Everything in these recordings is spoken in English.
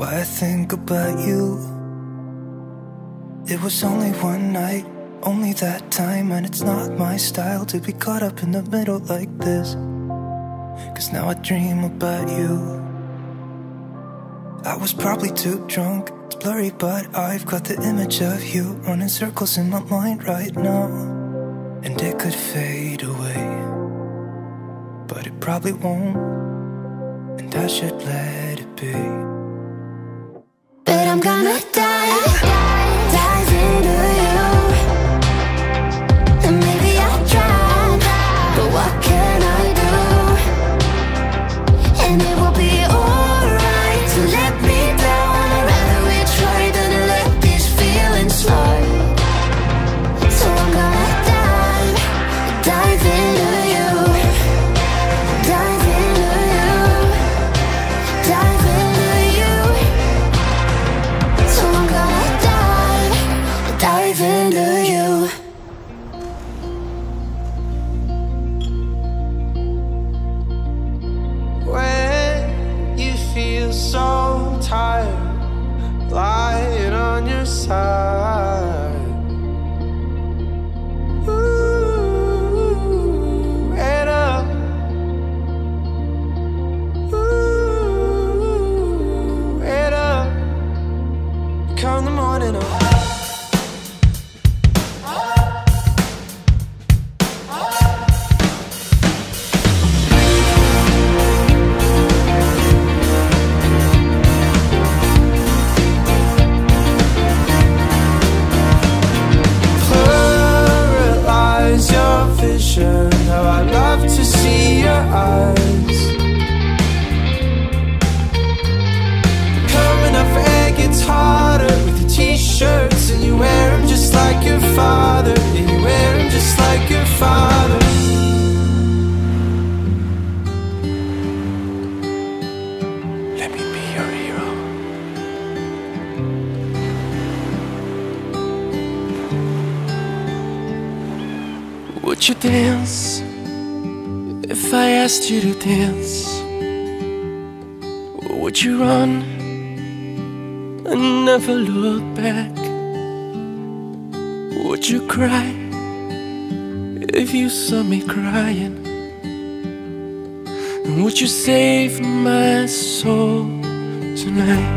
why I think about you. It was only one night, only that time, and it's not my style to be caught up in the middle like this. 'Cause now I dream about you. I was probably too drunk, it's blurry, but I've got the image of you running circles in my mind right now. And it could fade away, but it probably won't, and I should let it be. But I'm gonna dive into you. And maybe I'll drown, but what can I do? And it will be alright to let me down. I'd rather we try than let these feelings slide. So I'm gonna dive into you. Dive into you. Dive into you. So I'm gonna dive into you. When you feel so tired, lying on your side, ooh, head up, ooh, head up, come the morning up. How I love to see your eyes. Coming up air gets harder with your t-shirts, and you wear them just like your father. And you wear them just like your father. Let me be your hero. Would you dance if I asked you to dance? Would you run and never look back? Would you cry if you saw me crying? And would you save my soul tonight?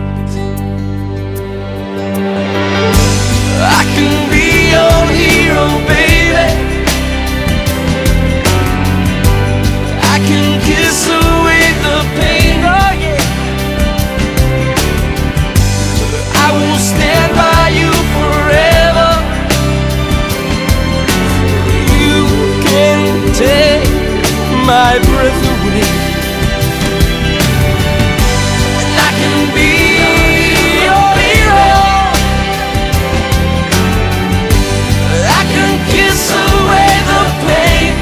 I can be your hero, baby. I can kiss away the pain, oh yeah. I will stand by you forever. You can take my breath away, and I can be your hero. I can kiss away the pain,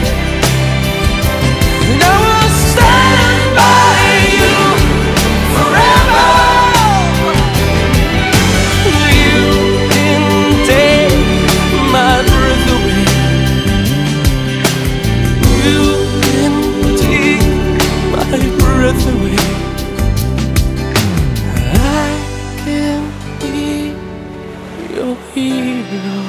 and I will stand by you forever. You can take my breath away. You can take my breath away. I can be your hero.